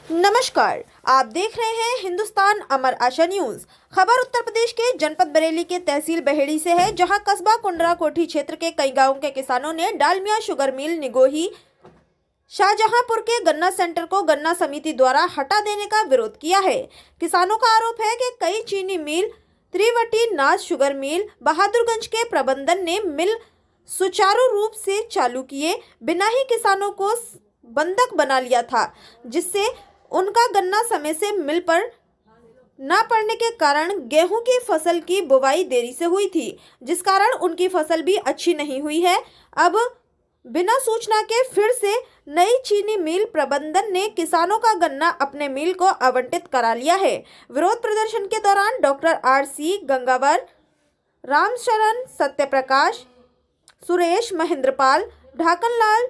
नमस्कार, आप देख रहे हैं हिंदुस्तान अमर आशा न्यूज। खबर उत्तर प्रदेश के जनपद बरेली के तहसील बहेड़ी से है, जहां कस्बा कुंडरा कोठी क्षेत्र के कई गांवों के किसानों ने डालमिया शुगर मिल निगोही शाहजहांपुर के गन्ना सेंटर को गन्ना समिति द्वारा हटा देने का विरोध किया है। किसानों का आरोप है कि कई चीनी मिल, त्रिवटी नाथ शुगर मिल, बहादुरगंज के प्रबंधन ने मिल सुचारू रूप से चालू किए बिना ही किसानों को बंधक बना लिया था, जिससे उनका गन्ना समय से मिल पर न पड़ने के कारण गेहूं की फसल की बुवाई देरी से हुई थी, जिस कारण उनकी फसल भी अच्छी नहीं हुई है। अब बिना सूचना के फिर से नई चीनी मिल प्रबंधन ने किसानों का गन्ना अपने मिल को आवंटित करा लिया है। विरोध प्रदर्शन के दौरान डॉक्टर आर.सी. गंगावर, रामशरण सत्यप्रकाश, सुरेश महेंद्रपाल, ढाकनलाल,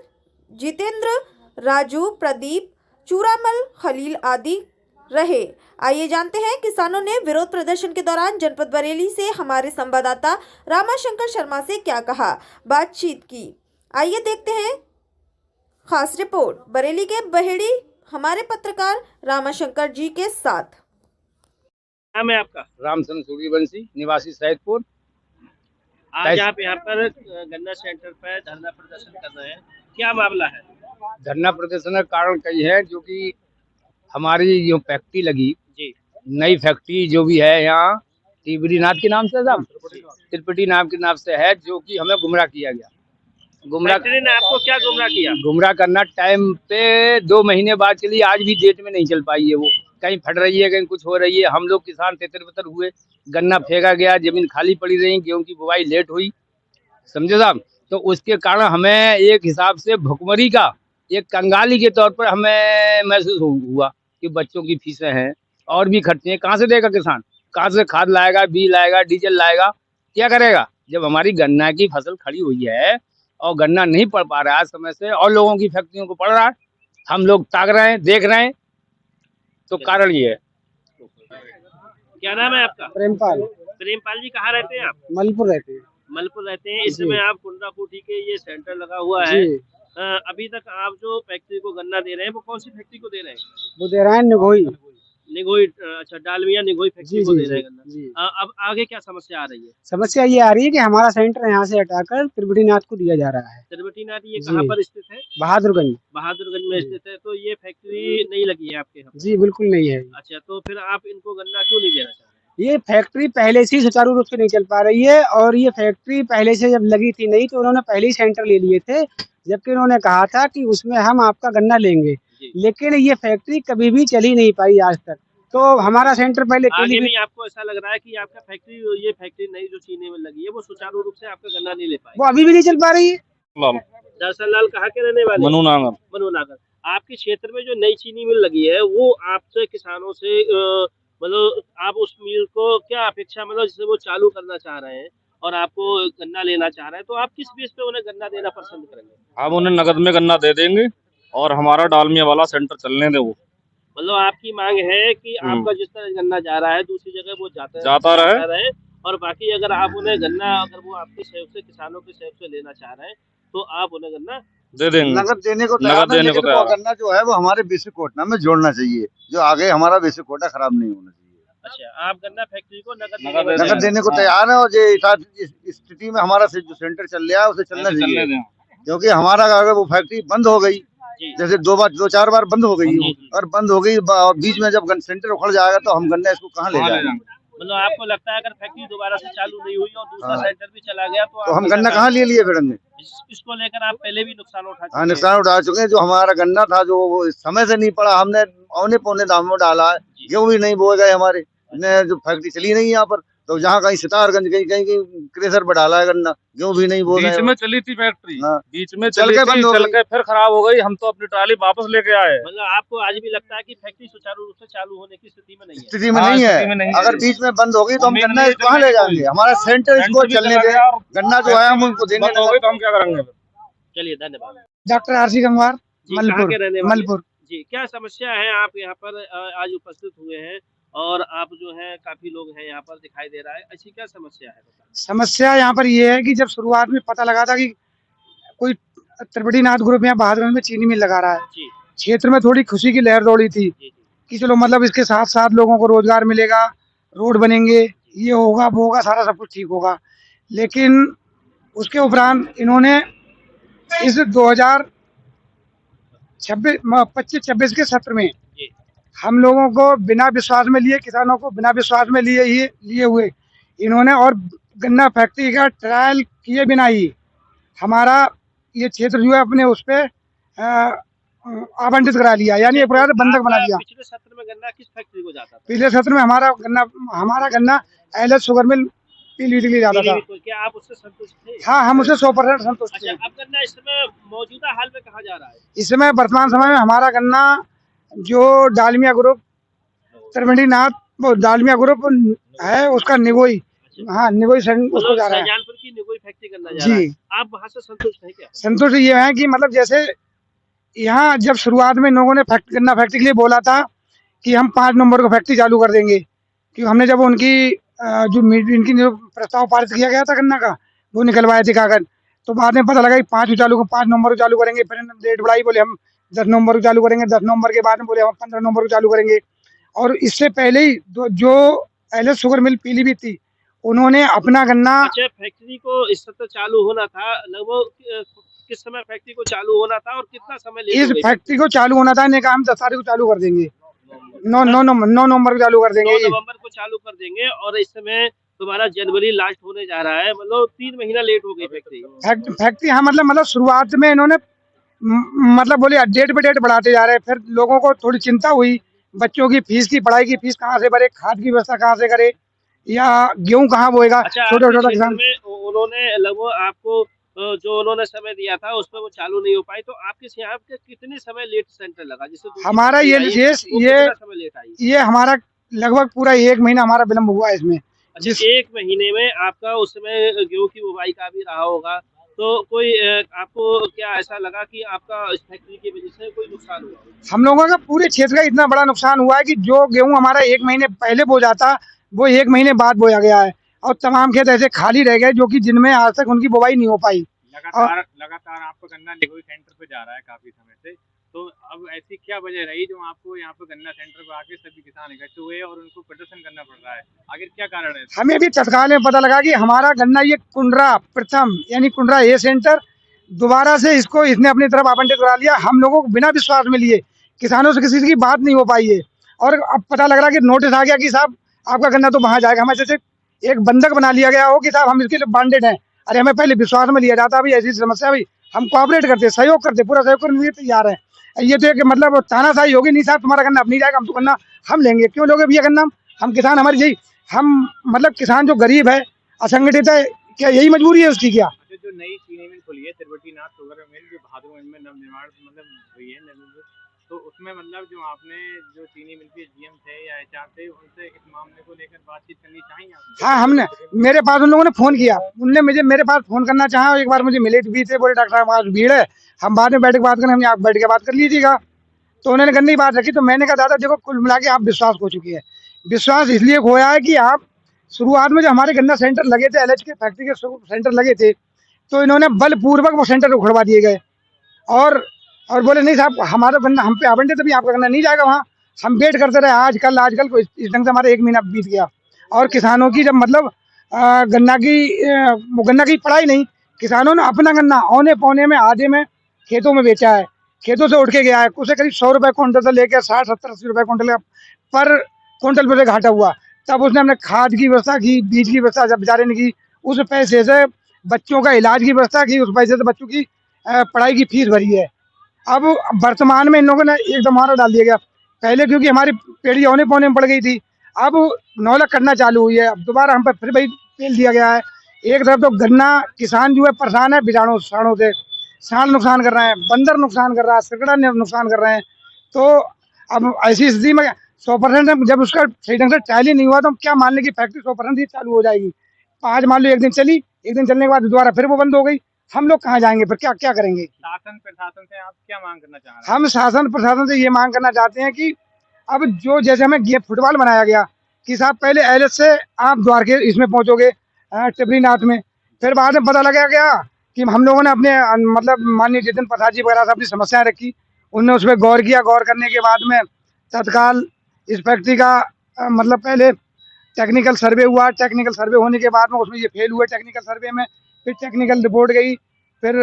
जितेंद्र, राजू, प्रदीप, चूरामल, खलील आदि रहे। आइए जानते हैं किसानों ने विरोध प्रदर्शन के दौरान जनपद बरेली से हमारे संवाददाता रामाशंकर शर्मा से क्या कहा, बातचीत की। आइए देखते हैं खास रिपोर्ट बरेली के बहेड़ी हमारे पत्रकार रामाशंकर जी के साथ। नाम है आपका? रामचंद्र सूर्यवंशी, निवासी सैदपुर। आज आप यहाँ पर गन्ना सेंटर पर धरना प्रदर्शन कर रहे हैं, क्या मामला है? धरना प्रदर्शन का कारण कई है, जो कि हमारी जो फैक्ट्री लगी जी, नई फैक्ट्री जो भी है यहाँ त्रिवेणीनाथ के नाम से, त्रिपटी नाम के नाम से है, जो कि हमें गुमराह किया गया। फैक्ट्री ने आपको क्या गुमराह किया? गुमराह करना टाइम पे 2 महीने बाद चली, आज भी डेट में नहीं चल पाई है। वो कहीं फट रही है, कहीं कुछ हो रही है। हम लोग किसान तितर-बितर हुए, गन्ना फेंका गया, जमीन खाली पड़ी रही, गेहूं की बुवाई लेट हुई, समझे साहब। तो उसके कारण हमें एक हिसाब से भुखमरी का एक कंगाली के तौर पर हमें महसूस हुआ कि बच्चों की फीसें हैं और भी खर्चे हैं। कहाँ से देगा किसान? कहाँ से खाद लाएगा, बीज लाएगा, डीजल लाएगा, क्या करेगा? जब हमारी गन्ना की फसल खड़ी हुई है और गन्ना नहीं पड़ पा रहा है समय से, और लोगों की फैक्ट्रियों को पड़ रहा है, हम लोग ताक रहे हैं, देख रहे हैं, तो कारण ये है। क्या नाम है आपका? प्रेमपाल। प्रेमपाल जी, कहाँ रहते हैं आप? मलपुर रहते हैं। मलपुर रहते हैं। इस समय आप कुंडरा कोठी के ये सेंटर लगा हुआ है, अभी तक आप जो फैक्ट्री को गन्ना दे रहे हैं वो कौन सी फैक्ट्री को दे रहे हैं? वो दे रहे हैं निगोही। अच्छा, डालमिया निगोही फैक्ट्री को दे रहे हैं गन्ना। अब आगे क्या समस्या आ रही है? समस्या ये आ रही है कि हमारा सेंटर यहाँ से हटाकर त्रिवेणीनाथ को दिया जा रहा है। त्रिवेणीनाथ ये कहाँ पर स्थित है? बहादुरगंज। बहादुरगंज में स्थित है। तो ये फैक्ट्री नहीं लगी है आपके यहाँ? जी बिल्कुल नहीं है। अच्छा, तो फिर आप इनको गन्ना क्यों नहीं देना चाह रहे? ये फैक्ट्री पहले से सुचारू रूप से नहीं चल पा रही है, और ये फैक्ट्री पहले से जब लगी थी नहीं, तो उन्होंने पहले ही सेंटर ले लिए थे, जबकि उन्होंने कहा था कि उसमें हम आपका गन्ना लेंगे, लेकिन ये फैक्ट्री कभी भी चली नहीं पाई आज तक। तो हमारा सेंटर पहले आगे भी आपको ऐसा लग रहा है कि आपका फैक्ट्री, ये फैक्ट्री नई जो चीनी में लगी है, वो सुचारू रूप से आपका गन्ना नहीं ले पाई? वो अभी भी नहीं चल पा रही है। दरअसल लाल कहाँ के रहने वाले? मनु नागर। आपके क्षेत्र में जो नई चीनी मिल लगी है, वो आपसे किसानों से मतलब आप उस मिल को क्या अपेक्षा, मतलब जिससे वो चालू करना चाह रहे हैं और आपको गन्ना लेना चाह रहे हैं, तो आप किस बेस पे उन्हें गन्ना देना पसंद करेंगे? हम उन्हें नगद में गन्ना दे देंगे और हमारा डालमिया वाला सेंटर चलने दे। वो मतलब आपकी मांग है कि आपका जिस तरह गन्ना जा रहा है दूसरी जगह वो जाता रहे, और बाकी अगर आप उन्हें गन्ना, अगर वो आपके सहयोग से, किसानों के सहयोग से लेना चाह रहे हैं, तो आप उन्हें गन्ना दे देंगे। नगद देने को तैयार है, लेकिन वो गन्ना जो है वो हमारे बेसिक कोटा में जोड़ना चाहिए, जो आगे हमारा बेसिक कोटा खराब नहीं होना चाहिए। अच्छा, आप गन्ना फैक्ट्री को नगद देने को तैयार है, और ये स्थिति में हमारा जो सेंटर चल रहा है उसे चलना चाहिए, क्योंकि हमारा अगर वो फैक्ट्री बंद हो गई, जैसे 2-4 बार बंद हो गई, और बंद हो गई बीच में जब सेंटर उखड़ जाएगा तो हम गन्ना इसको कहाँ ले जाएंगे? मतलब आपको लगता है अगर फैक्ट्री दोबारा से चालू नहीं हुई और दूसरा सेंटर भी चला गया तो हम गन्ना कहाँ ले लिए फिर हमने? इसको लेकर आप पहले भी नुकसान उठा चुके हैं? नुकसान उठा चुके हैं। जो हमारा गन्ना था जो वो समय से नहीं पड़ा, हमने औने पौने दाम में डाला है, गेहूं भी नहीं बोए गए हमारे, जो फैक्ट्री चली नहीं यहाँ पर, तो जहाँ कहीं सितारगंज कहीं कहीं कहीं क्रेशर पर डाला है गन्ना, गेहूं भी नहीं बोल रहे बीच हैं। में चली थी फैक्ट्री, हाँ। बीच में चल चली के थी, बंद हो चल गई। के फिर खराब हो गई। हम तो अपनी ट्राली वापस लेके आए। मतलब आपको आज भी लगता है कि फैक्ट्री सुचारू रूप से चालू होने की स्थिति में नहीं है? स्थिति में हाँ, नहीं स्थिति में नहीं है। है। अगर बीच में बंद होगी तो हम उम्मीद गन्ना नहीं है कहाँ ले चलने की जाएंगे? कोई। हमारा सेंटर इसको सेंटर भी चलने चला दे, गया और गन्ना जो है हम उनको देंगे बंद हो गई तो हम क्या करेंगे फिर? चलिए, धन्यवाद डॉक्टर आरसी गंगवार, जी। कहाँ मलपुर के रहने वाले? मलपुर। जी, क्या समस्या है? आप यहाँ पर आज उपस्थित हुए हैं और आप जो है काफी लोग हैं यहाँ पर दिखाई दे रहा है, ऐसी क्या समस्या है? समस्या यहाँ पर ये है कि जब शुरुआत में पता लगा था कि कोई त्रिवेणीनाथ ग्रुप यहाँ बहादुरगंज में चीनी मिल लगा रहा है, जी क्षेत्र में थोड़ी खुशी की लहर दौड़ी थी जी जी कि चलो मतलब इसके साथ साथ लोगों को रोजगार मिलेगा, रोड बनेंगे, ये होगा वो होगा, सारा सब कुछ ठीक होगा। लेकिन उसके उपरांत इन्होंने इस 2025-26 के सत्र में जी हम लोगों को बिना विश्वास में लिए, किसानों को बिना विश्वास में लिए हुए इन्होंने, और गन्ना फैक्ट्री का ट्रायल किए बिना ही हमारा ये क्षेत्र जो है अपने उस पे आवंटित करा लिया, यानी एक प्रकार से बंधक बना दिया। पिछले सत्र में गन्ना किस फैक्ट्री को जाता था? पिछले सत्र में हमारा गन्ना एलएच शुगर मिल पीलीभीत के लिए जाता था। क्या आप उससे संतुष्ट थे? हाँ, हम उससे 100% संतुष्ट अच्छा, हैं। अब गन्ना इस समय मौजूदा हाल में कहाँ जा रहा है? इस समय वर्तमान समय में हमारा गन्ना जो डालमिया ग्रुप त्रिवेणीनाथ वो डालमिया ग्रुप है उसका निगोई, हाँ निगोई उसको जा रहा है शाहजहानपुर की निगोई फैक्ट्री करना जा रहा है। जी। आप वहाँ से संतुष्ट हैं क्या? संतुष्ट ये है कि मतलब जैसे यहाँ जब शुरुआत में इन लोगों ने गन्ना फैक्ट्री के लिए बोला था कि हम 5 नवंबर को फैक्ट्री चालू कर देंगे, क्योंकि हमने जब उनकी इनकी जो प्रस्ताव पारित किया गया था गन्ना का, वो निकलवाए थे कागज, तो बाद में पता लगा कि 5 नवंबर को चालू करेंगे। फिर डेट बढ़ाई, बोले हम 10 नवंबर को चालू करेंगे, 10 नवंबर के बाद में बोले हम 15 नवंबर को चालू करेंगे। और इससे पहले ही जो एलएच शुगर मिल पीलीभीत थी उन्होंने अपना गन्ना, अच्छा, फैक्ट्री को इस सत्र चालू होना था, लगभग किस समय फैक्ट्री को चालू होना था और कितना समय लेट इस हो गई? फैक्ट्री को चालू होना था, इन्हें कहा हम 10 तारीख को चालू कर देंगे, 9 नवंबर को चालू कर 9 देंगे। नवंबर को चालू कर देंगे और इस समय तुम्हारा जनवरी लास्ट होने जा रहा है, मतलब 3 महीना लेट हो गई फैक्ट्री। फैक्ट्री हाँ, मतलब शुरुआत में इन्होंने मतलब बोले डेट पे डेट बढ़ाते जा रहे हैं। फिर लोगों को थोड़ी चिंता हुई, बच्चों की फीस की पढ़ाई की फीस कहाँ से भरे, खाद की व्यवस्था कहाँ से करे, या गेहूं कहाँ बोएगा। अच्छा, छोटा किसान में उन्होंने लगभग आपको जो उन्होंने समय दिया था उस पर वो चालू नहीं हो पाई, तो आपके यहाँ पे कितने समय लेट सेंटर लगा? जिससे हमारा ये समय लेट आई? ये हमारा लगभग पूरा 1 महीना हमारा विलम्ब हुआ है इसमें। अच्छा, 1 महीने में आपका उस समय गेहूं की बुवाई का भी रहा होगा, तो कोई आपको क्या ऐसा लगा कि आपका इस फैक्ट्री की वजह से कोई नुकसान हुआ? हम लोगों का पूरे क्षेत्र का इतना बड़ा नुकसान हुआ है कि जो गेहूं हमारा 1 महीने पहले बो जाता वो 1 महीने बाद बोया गया है, और तमाम खेत ऐसे खाली रह गए जो कि जिनमें आज तक उनकी बुवाई नहीं हो पाई। लगातार आपका गन्ना निगोई सेंटर पे जा रहा है काफी समय से, तो अब ऐसी क्या वजह रही जो आपको यहाँ पे गन्ना सेंटर पे आके सभी किसान इकट्ठे हुए और उनको प्रदर्शन करना पड़ रहा है? आखिर क्या कारण है? हमें भी तत्काल में पता लगा कि हमारा गन्ना ये कुंडरा प्रथम यानी कुंडरा ए सेंटर दोबारा से इसने अपनी तरफ आवंटित करा लिया। हम लोगों को बिना विश्वास में लिए, किसानों से किसी की बात नहीं हो पाई है, और अब पता लग रहा कि नोटिस आ गया कि साहब आपका गन्ना तो वहाँ जाएगा। हमें जैसे एक बंधक बना लिया गया हो कि साहब हम इसके लिए बांडेड हैं। अरे हमें पहले विश्वास में लिया जाता, अभी ऐसी समस्या, भाई हम कोऑपरेट करते, सहयोग करते, पूरा सहयोग करने के लिए तैयार है। ये तो एक मतलब तानाशाही होगी, नहीं साहब तुम्हारा गन्ना अब नहीं जाएगा, हम तो गन्ना हम लेंगे। क्यों लोगे भैया गन्ना? हम किसान, हमारी यही हम मतलब किसान जो गरीब है, असंगठित है, क्या यही मजबूरी है उसकी क्या? जो नई चीनी मिल खुली है त्रिवेणीनाथ शुगर मिल, जो बहादुरगंज में नवनिर्माण मतलब हुई है, तो उसमें मतलब जो आपने जो चीनी मिल के जीएम थे या एचआर थे उनसे इस मामले को लेकर बातचीत करनी चाहिए? हाँ, हमने मेरे पास उन लोगों ने फोन किया, उनने मेरे पास फोन करना चाहा, एक बार मुझे मिले भी थे, बोले डॉक्टर साहब आज भीड़ है, हम बाद में बैठ के बात करें, हम यहाँ बैठ के बात कर लीजिएगा। तो उन्होंने गंदी बात रखी, तो मैंने कहा दादा देखो कुल मिला के आप विश्वास खो चुकी है। विश्वास इसलिए खोया है कि आप शुरुआत में जो हमारे गन्ना सेंटर लगे थे, एलएच के फैक्ट्री के सेंटर लगे थे, तो इन्होंने बलपूर्वक वो सेंटर उखड़वा दिए गए, और बोले नहीं साहब हमारा गन्ना हम पे आवंटित, तभी आपका गन्ना नहीं जाएगा वहाँ। हम वेट करते रहे, आज कल को इस ढंग से हमारा 1 महीना बीत गया। और किसानों की जब मतलब गन्ना की पढ़ाई नहीं, किसानों ने अपना गन्ना औने पौने में आधे में खेतों में बेचा है, खेतों से उठ के गया है, उसे करीब 100 रुपये क्विंटल से लेकर 60, 70, 80 रुपये क्विंटल पर क्विंटल पर घाटा हुआ। तब उसने हमने खाद की व्यवस्था की, बीज की व्यवस्था जब बेचारे ने की, उस पैसे से बच्चों का इलाज की व्यवस्था की, उस पैसे से बच्चों की पढ़ाई की फीस भरी है। अब वर्तमान में इन लोगों ने एकदम मारा डाल दिया गया। पहले क्योंकि हमारी पेड़ी औने पौने में पड़ गई थी, अब नौलख करना चालू हुई है। अब दोबारा हम पर फिर वही तेल दिया गया है। एक तरफ तो गन्ना किसान जो है परेशान है बीजाणु साणों से, साँड़ नुकसान कर रहे हैं, बंदर नुकसान कर रहा है, सिकड़ा नुकसान कर रहे हैं। तो अब ऐसी स्थिति में 100% जब उसका सही ढंग से ट्रायल ही नहीं हुआ तो हम क्या मान लें कि फैक्ट्री 100% ही चालू हो जाएगी। आज मान लो एक दिन चली, एक दिन चलने के बाद दोबारा फिर वो बंद हो गई। हम लोग कहाँ जाएंगे फिर, क्या क्या करेंगे? शासन प्रशासन से आप क्या मांग करना चाह रहे हैं? हम शासन प्रशासन से ये मांग करना चाहते हैं कि अब जो जैसे हमें ये फुटबॉल बनाया गया कि साहब पहले एलएच से आप द्वारके इसमें पहुंचोगे टिबरीनाथ में, फिर बाद में पता लगा गया कि हम लोगों ने अपने मतलब माननीय जितिन प्रसाद जी वगैरह से अपनी समस्याएं रखी, उनने उस पर गौर किया। गौर करने के बाद में तत्काल इस फैक्ट्री का मतलब पहले टेक्निकल सर्वे हुआ। टेक्निकल सर्वे होने के बाद में उसमें ये फेल हुए टेक्निकल सर्वे में, फिर टेक्निकल रिपोर्ट गई, फिर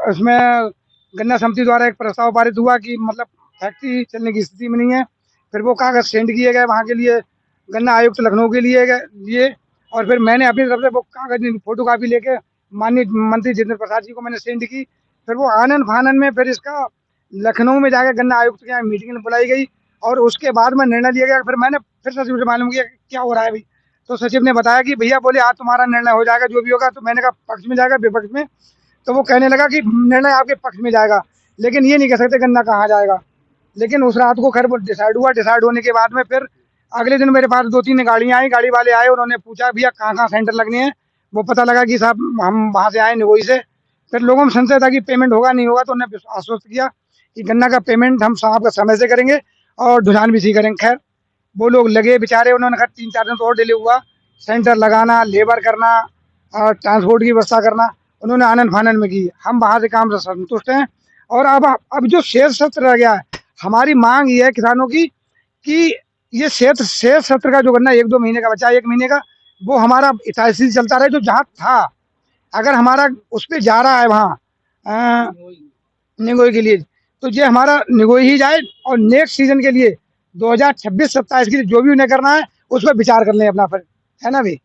उसमें गन्ना समिति द्वारा एक प्रस्ताव पारित हुआ कि मतलब फैक्ट्री चलने की स्थिति में नहीं है। फिर वो कागज सेंड किए गए वहाँ के लिए गन्ना आयुक्त लखनऊ के लिए और फिर मैंने अपनी तरफ से वो कागज फोटो कापी लेके माननीय मंत्री जितेंद्र प्रसाद जी को मैंने सेंड की। फिर वो आनन फानन में फिर इसका लखनऊ में जाकर गन्ना आयुक्त के यहाँ मीटिंग बुलाई गई और उसके बाद में निर्णय लिया गया। फिर मैंने फिर सचिव से मालूम किया क्या हो रहा है भाई, तो सचिव ने बताया कि भैया बोले आज तुम्हारा निर्णय हो जाएगा जो भी होगा। तो मैंने कहा पक्ष में जाएगा विपक्ष में, तो वो कहने लगा कि निर्णय आपके पक्ष में जाएगा, लेकिन ये नहीं कह सकते गन्ना कहाँ जाएगा। लेकिन उस रात को खैर वो डिसाइड हुआ। डिसाइड होने के बाद में फिर अगले दिन मेरे पास 2-3 गाड़ियाँ आई, गाड़ी वाले आए, उन्होंने पूछा भैया कहाँ सेंटर लगने हैं। वो पता लगा कि साहब हम वहाँ से आए निगोई से। फिर लोगों में संशय था कि पेमेंट होगा नहीं होगा, तो उन्होंने आश्वस्त किया कि गन्ना का पेमेंट हम साहब का समय से करेंगे और ढुलान भी सी करेंगे। खैर वो लोग लगे बेचारे, उन्होंने कहा 3-4 दिन तो और डिले हुआ, सेंटर लगाना, लेबर करना और ट्रांसपोर्ट की व्यवस्था करना उन्होंने आनन फानन में की। हम वहाँ से काम से संतुष्ट हैं। और अब जो शेष सत्र रह गया है, हमारी मांग ये है किसानों की कि ये शेष सत्र का जो गन्ना 1-2 महीने का बचा है, 1 महीने का, वो हमारा इटारसी चलता रहे जो जहाँ था। अगर हमारा उस पर जा रहा है वहाँ निगोई के लिए, तो ये हमारा निगोई ही जाए और नेक्स्ट सीजन के लिए 2026-27 के लिए जो भी उन्हें करना है उस पर विचार कर लें अपना, फिर है ना भाई।